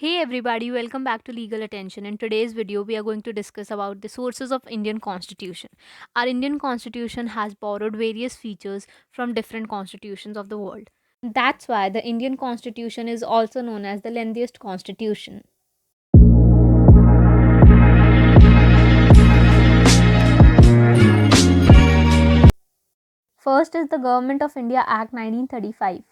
Hey everybody, welcome back to Legal Attention. In today's video, we are going to discuss about the sources of Indian Constitution. Our Indian Constitution has borrowed various features from different constitutions of the world. That's why the Indian Constitution is also known as the lengthiest constitution. First is the Government of India Act 1935.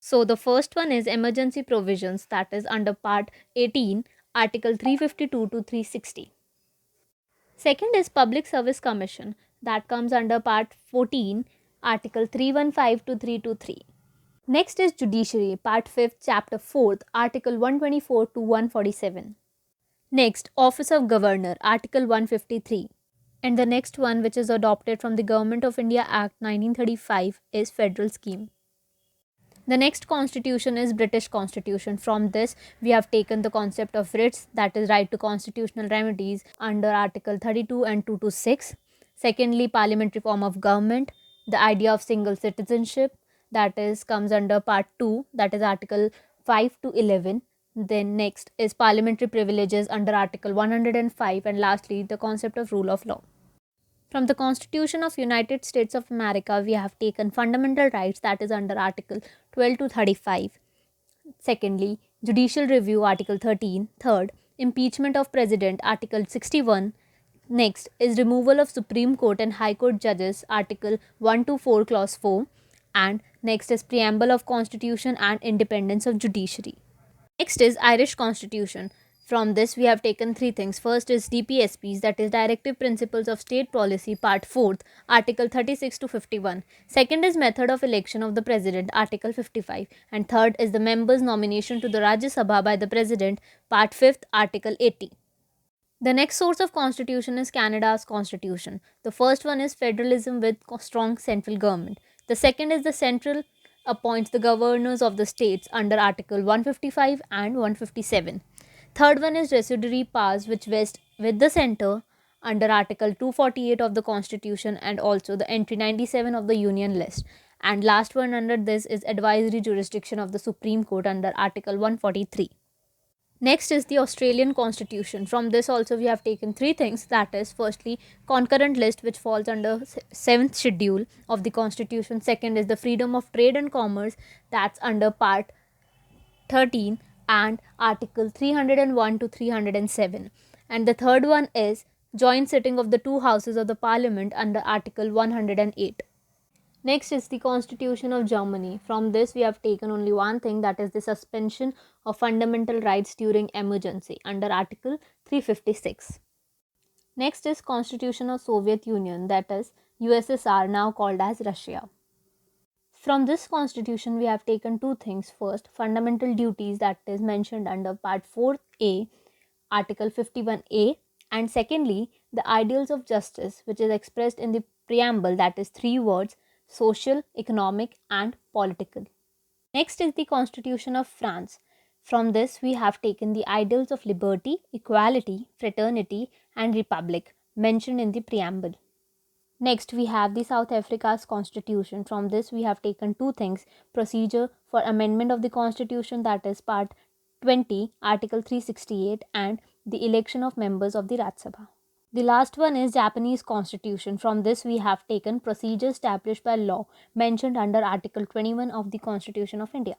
So the first one is emergency provisions, that is under Part 18, Article 352 to 360. Second is Public Service Commission, that comes under Part 14, Article 315 to 323. Next is Judiciary, Part 5th, Chapter 4th, Article 124 to 147. Next, Office of Governor, Article 153. And the next one, which is adopted from the Government of India Act 1935, is Federal Scheme. The next constitution is British Constitution. From this, we have taken the concept of writs, that is right to constitutional remedies, under Article 32 and 226. Secondly, parliamentary form of government, the idea of single citizenship, that is comes under Part 2, that is Article 5 to 11. Then next is parliamentary privileges under Article 105, and lastly the concept of rule of law. From the Constitution of United States of America, we have taken fundamental rights, that is under Article 12 to 35. Secondly, judicial review, Article 13. Third, impeachment of president, Article 61. Next is removal of Supreme Court and High Court judges, Article 124, Clause 4. And next is preamble of Constitution and independence of judiciary. Next is Irish Constitution. From this, we have taken three things. First is DPSPs, that is Directive Principles of State Policy, Part 4th, Article 36 to 51. Second is Method of Election of the President, Article 55. And third is the members' nomination to the Rajya Sabha by the President, Part 5th, Article 80. The next source of constitution is Canada's constitution. The first one is federalism with strong central government. The second is the central appoints the governors of the states under Article 155 and 157. Third one is residuary powers which vest with the center under Article 248 of the Constitution and also the entry 97 of the Union list. And last one under this is advisory jurisdiction of the Supreme Court under Article 143. Next is the Australian Constitution. From this also we have taken three things, that is firstly concurrent list which falls under 7th schedule of the Constitution. Second is the freedom of trade and commerce, that's under Part 13 and Article 301 to 307. And the third one is joint sitting of the two houses of the Parliament under Article 108. Next is the Constitution of Germany. From this, we have taken only one thing, that is the suspension of fundamental rights during emergency under Article 356. Next is Constitution of Soviet Union, that is USSR, now called as Russia. From this constitution, we have taken two things. First, fundamental duties, that is mentioned under Part 4A, Article 51A. And secondly, the ideals of justice, which is expressed in the preamble, that is three words: social, economic, and political. Next is the Constitution of France. From this, we have taken the ideals of liberty, equality, fraternity, and republic mentioned in the preamble. Next, we have the South Africa's constitution. From this, we have taken two things: procedure for amendment of the constitution, that is Part 20, Article 368, and the election of members of the Rajya Sabha. The last one is Japanese constitution. From this, we have taken procedures established by law mentioned under Article 21 of the Constitution of India.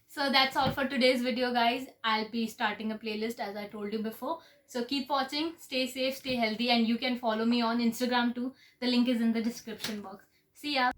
So that's all for today's video, guys. I'll be starting a playlist as I told you before. So keep watching, stay safe, stay healthy, and you can follow me on Instagram too. The link is in the description box. See ya.